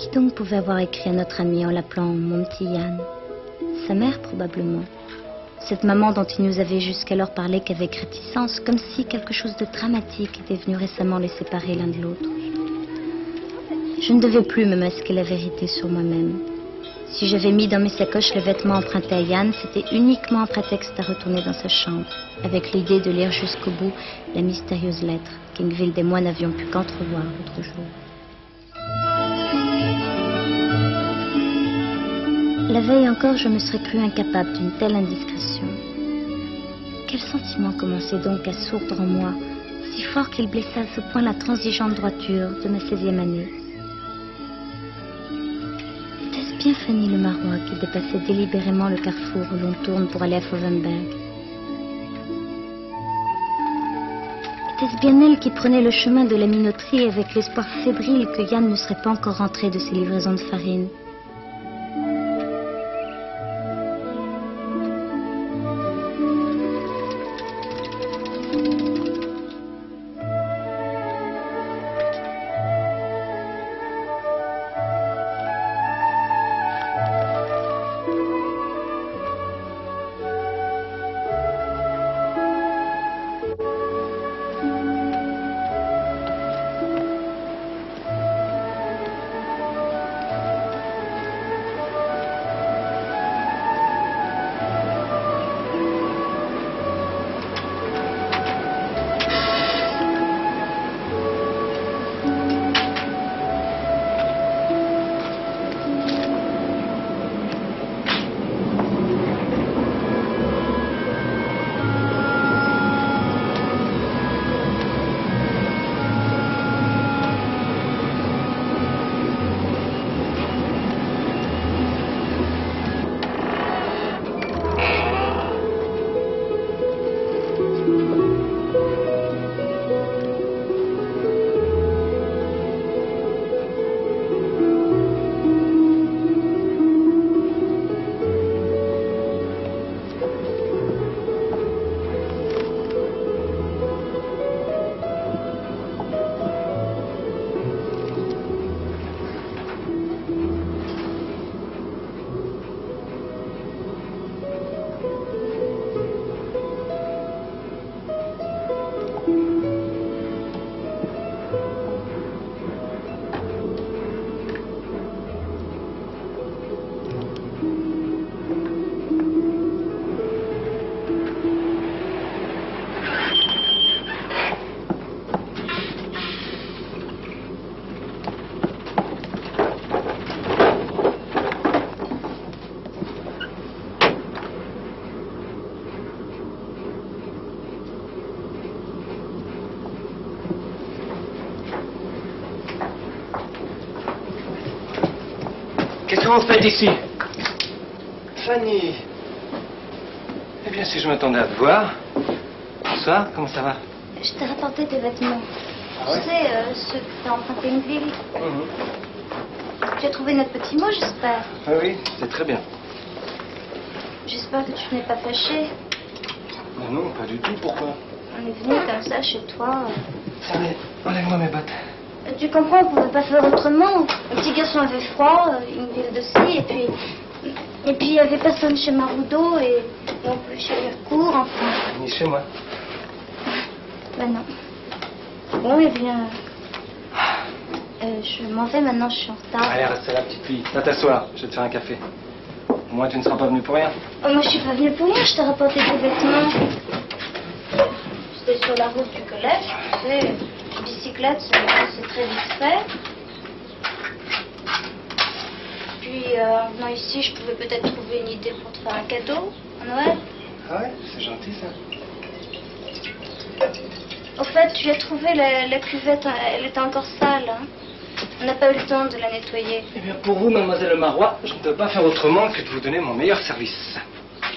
Qui donc pouvait avoir écrit à notre ami en l'appelant mon petit Yann? Sa mère, probablement. Cette maman dont il nous avait jusqu'alors parlé qu'avec réticence, comme si quelque chose de dramatique était venu récemment les séparer l'un de l'autre. Je ne devais plus me masquer la vérité sur moi-même. Si j'avais mis dans mes sacoches les vêtements empruntés à Yann, c'était uniquement un prétexte à retourner dans sa chambre, avec l'idée de lire jusqu'au bout la mystérieuse lettre qu'Ingvild et moi n'avions pu qu'entrevoir l'autre jour. La veille encore, je me serais cru incapable d'une telle indiscrétion. Quel sentiment commençait donc à sourdre en moi, si fort qu'il blessa à ce point la transigeante droiture de ma 16e année? Était-ce bien Fanny Le Marois qui dépassait délibérément le carrefour où l'on tourne pour aller à Fovenberg? Était-ce bien elle qui prenait le chemin de la minoterie avec l'espoir fébrile que Yann ne serait pas encore rentré de ses livraisons de farine? Qu'est-ce que vous faites ici? Fanny. Eh bien, si je m'attendais à te voir. Bonsoir, comment ça va? Je t'ai rapporté tes vêtements. Ah ouais? Tu sais, ceux que t'as emprunté une ville. Tu as trouvé notre petit mot, j'espère. Ah oui, c'est très bien. J'espère que tu n'es pas fâché. Mais non, pas du tout, pourquoi? On est venu comme ça chez toi. Allez, enlève-moi mes bottes. Tu comprends, on ne pouvait pas faire autrement. Le petit garçon avait froid, une ville aussi, et puis il n'y avait personne chez Maroudo, et non plus chez Mercourt, enfin. Ni chez moi. Ben non. Bon, eh bien, je m'en vais maintenant, je suis en retard. Allez, reste là, petite fille. Va t'asseoir, je vais te faire un café. Au moins, tu ne seras pas venue pour rien. Oh, moi, je suis pas venue pour rien, je t'ai rapporté tes vêtements. J'étais sur la route du collège, tu sais, bicyclette, c'est très vite fait. Puis, en venant ici, je pouvais peut-être trouver une idée pour te faire un cadeau, à Noël. Ah ouais, c'est gentil, ça. Au fait, tu as trouvé la cuvette, elle était encore sale, hein. On n'a pas eu le temps de la nettoyer. Eh bien, pour vous, mademoiselle Le Marois, je ne peux pas faire autrement que de vous donner mon meilleur service.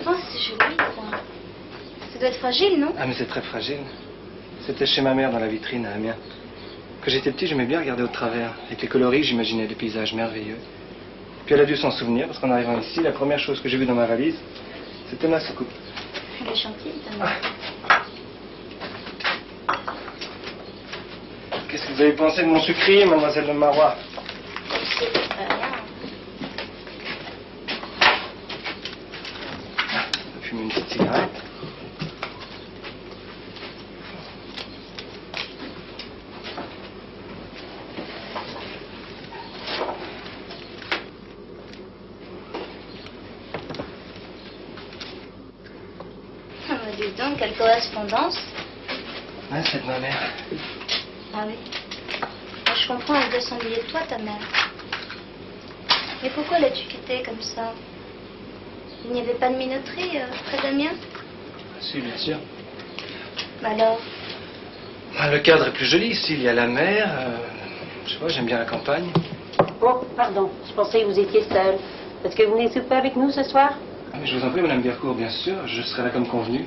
Oh, c'est joli, ça. Ça doit être fragile, non? Ah, mais c'est très fragile. C'était chez ma mère dans la vitrine à Amiens. Quand j'étais petit, j'aimais bien regarder au travers. Avec les coloris, j'imaginais des paysages merveilleux. Puis elle a dû s'en souvenir, parce qu'en arrivant ici, la première chose que j'ai vue dans ma valise, c'était ma soucoupe. Elle est gentille, ta mère. Qu'est-ce que vous avez pensé de mon sucrier, mademoiselle Le Marois? c'est très rien. On va fumer une petite cigarette. Ah, bah, dis donc, quelle correspondance. Ouais, c'est de ma mère. Ah oui. Moi, je comprends, elle doit s'ennuyer de toi, ta mère. Mais pourquoi l'as-tu quittée comme ça? Il n'y avait pas de minoterie près d'Amiens? Si, bien sûr. Bah alors? Le cadre est plus joli ici, il y a la mer. Je sais pas, j'aime bien la campagne. Oh, pardon, je pensais que vous étiez seule. Est-ce que vous venez souper avec nous ce soir? Ah, mais je vous en prie, Madame Biarcourt, bien sûr, je serai là comme convenu.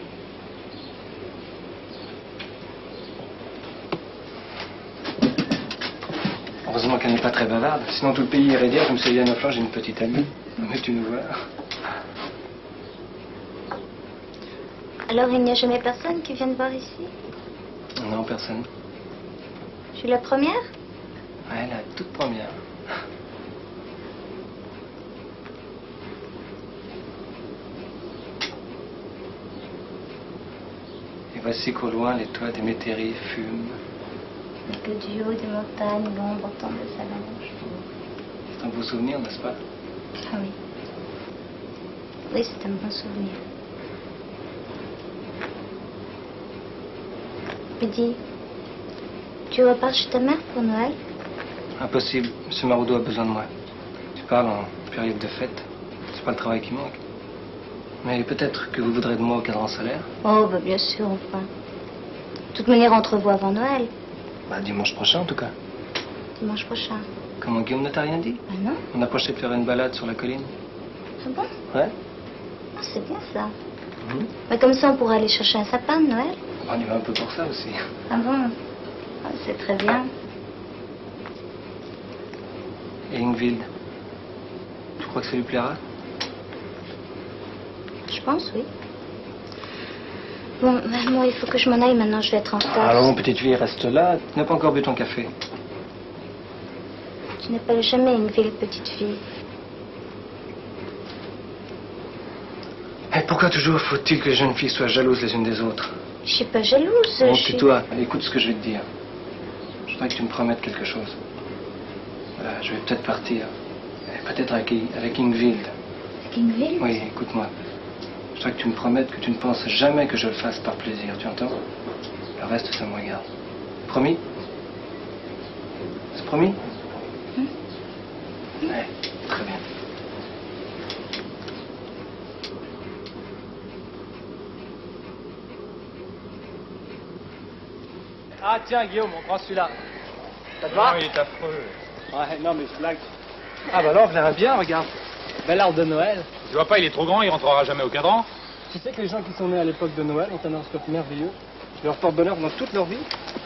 Heureusement qu'elle n'est pas très bavarde, sinon tout le pays irait dire, comme c'est Yann Offlin, j'ai une petite amie. Mais tu nous vois. Alors, il n'y a jamais personne qui vienne voir ici? Non, personne. Je suis la première? Ouais, la toute première. Et voici qu'au loin, les toits des métairies fument. Et que du haut des montagnes, l'ombre tombe de sa longe. C'est un beau souvenir, n'est-ce pas? Ah oui. Oui, c'est un bon souvenir. Mais dis, tu repars chez ta mère pour Noël? Impossible. M. Maroudot a besoin de moi. Tu parles en période de fête. C'est pas le travail qui manque. Mais peut-être que vous voudrez de moi au cadran solaire. Oh, bah bien sûr, enfin. De toute manière, on te revoit avant Noël. Bah, dimanche prochain, en tout cas. Dimanche prochain. Comment, Guillaume ne t'a rien dit? Bah non. On approchait de faire une balade sur la colline. Ah bon? Ouais. Ah, c'est bien ça. Mais comme ça, on pourra aller chercher un sapin de Noël. On y va un peu pour ça aussi. Ah bon? Ah, c'est très bien. Et Ingvild, tu crois que ça lui plaira? Je pense, oui. Bon, moi, il faut que je m'en aille maintenant, je vais être en retard. Allons, petite fille, reste là. Tu n'as pas encore bu ton café. Tu n'appelles jamais une ville petite fille. Et pourquoi toujours faut-il que les jeunes filles soient jalouses les unes des autres? Je suis pas jalouse. Bon, je suis... tais-toi. Écoute ce que je vais te dire. Je voudrais que tu me promettes quelque chose. Voilà, je vais peut-être partir. Et peut-être avec Ingvild. Avec une ville? Oui, écoute-moi. Je voudrais que tu me promettes que tu ne penses jamais que je le fasse par plaisir, tu entends? Le reste, ça me regarde. Promis? C'est promis? Ouais, très bien. Ah tiens Guillaume, on prend celui-là. Ça te va? Non, il est affreux. Ouais, non mais je blague. Ah bah alors, on verra bien, regarde. Bel arbre de Noël. Tu vois pas, il est trop grand, il rentrera jamais au cadran. Tu sais que les gens qui sont nés à l'époque de Noël ont un horoscope merveilleux. Ils leur portent bonheur dans toute leur vie.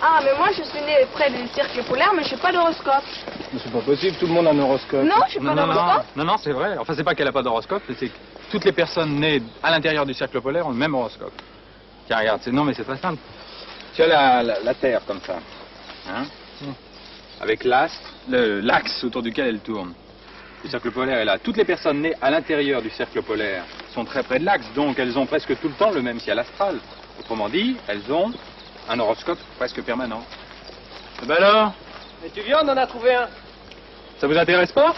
Ah, mais moi je suis née près du cercle polaire, mais je n'ai pas d'horoscope. Mais c'est pas possible, tout le monde a un horoscope. Non, je n'ai pas d'horoscope. Non, c'est vrai. Enfin, c'est pas qu'elle a pas d'horoscope, c'est que toutes les personnes nées à l'intérieur du cercle polaire ont le même horoscope. Tiens, regarde, non, mais c'est très simple. Tu as la Terre comme ça, hein, avec l'axe autour duquel elle tourne. Le cercle polaire est là. Toutes les personnes nées à l'intérieur du cercle polaire sont très près de l'axe, donc elles ont presque tout le temps le même ciel astral. Autrement dit, elles ont un horoscope presque permanent. Eh ben alors, Mais tu viens, on en a trouvé un. ça vous intéresse pas?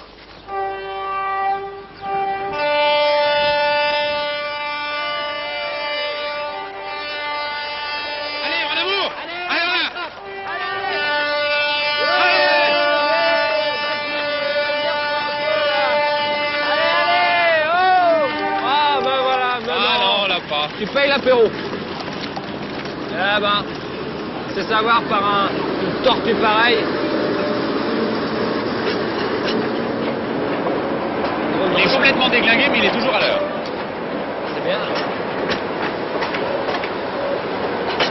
Allez, en amour! Allez, voilà! Ah ben voilà, Ah non, là pas. tu payes l'apéro. Eh ben, c'est savoir par une tortue pareille. Il est complètement déglingué, mais il est toujours à l'heure. C'est bien.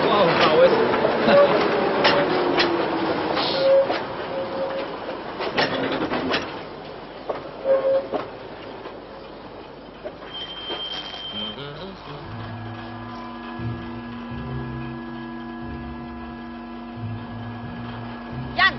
Wow, Far West. Yann!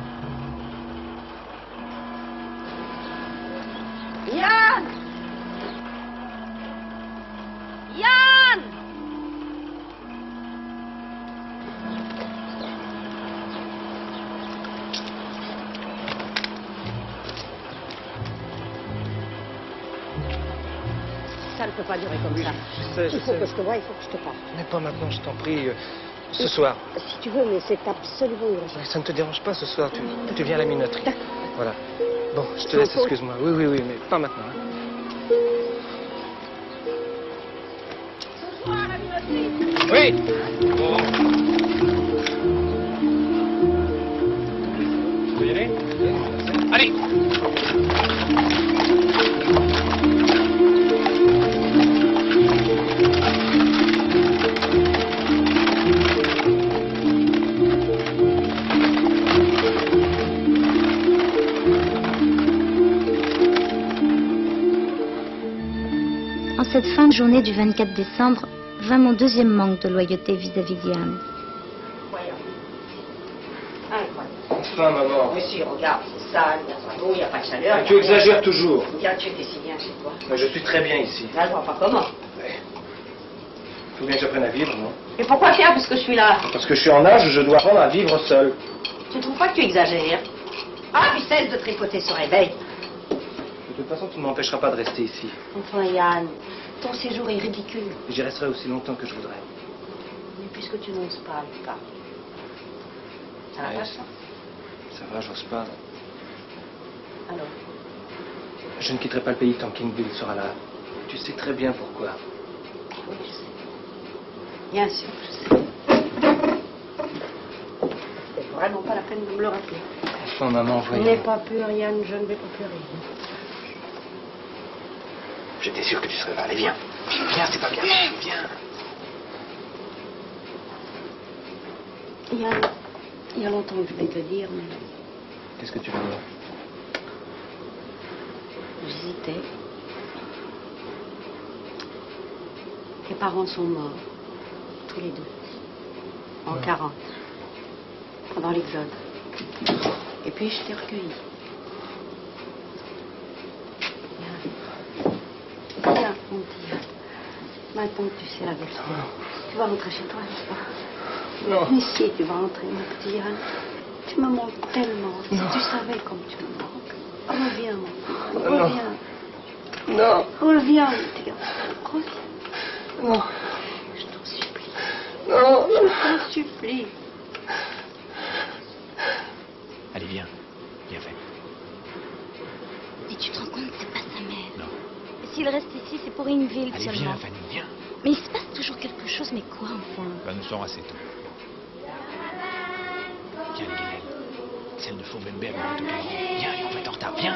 ça ne peut pas durer comme ça. Je Il faut sais. que je te voie, il faut que je te parle. Mais pas maintenant, je t'en prie. Ce soir. Si tu veux, mais c'est absolument urgent. Ça ne te dérange pas ce soir, tu viens à la minoterie. D'accord. Voilà. Bon, je te Je laisse, t'en prie. excuse-moi. Oui, mais pas maintenant. Hein. Oui. Je peux y aller? Allez. En cette fin de journée du 24 décembre, vint mon deuxième manque de loyauté vis-à-vis d'Yann. Voyons. Incroyable. Enfin, maman. Mais si, regarde, c'est sale, il n'y a pas d'eau, il n'y a pas de chaleur. Tu exagères toujours. Regarde, tu étais si bien chez toi. Mais je suis très bien ici. Là, je vois pas comment. Faut bien que j'apprenne à vivre, non? Et pourquoi faire puisque je suis là? Parce que je suis en âge, je dois apprendre à vivre seul. Tu trouves pas que tu exagères? Ah, puis cesse de tripoter ce réveil. De toute façon, tu ne m'empêcheras pas de rester ici. Enfin, Yann, ton séjour est ridicule. Et j'y resterai aussi longtemps que je voudrais. Mais puisque tu n'oses pas, Lucas. Ça va Ouais. pas, ça? Ça va, j'ose pas. Alors, Je ne quitterai pas le pays tant qu'Ingvild sera là. Tu sais très bien pourquoi. oui, je sais. Bien sûr, je sais. C'est vraiment pas la peine de me le rappeler. Enfin, maman, Je voyons. n'ai pas peur, Yann, je ne vais pas pleurer. J'étais sûr que tu serais là. Allez, viens. Viens, c'est pas bien. Viens. Yann, il y a longtemps que je vais te le dire, mais Qu'est-ce que tu veux dire? j'hésitais. Tes parents sont morts, tous les deux, en 40, pendant l'Exode. Et puis je t'ai recueilli. Viens, mon petit Yann. Maintenant que tu sais la vérité, tu vas rentrer chez toi, n'est-ce pas? Non. Ici, tu vas rentrer, mon petit Yann. Tu me manques tellement. Si tu savais comme tu me manques. Reviens, mon petit Yann. Non. Reviens. Non. Reviens, mon petit Yann. Reviens. Non. Je t'en supplie. Non. Je t'en supplie. Allez, viens. Viens, Fanny. Mais tu te rends compte, c'est pas sa mère. Non. S'il reste ici, c'est pour Ingvild Allez, seulement. viens, Fanny, viens. Mais il se passe toujours quelque chose, mais quoi enfin? Ben, nous sommes assez tôt. Tiens, les Guélènes. Celle de Faubenberg, on va te Viens, allez, on va être en retard. Viens.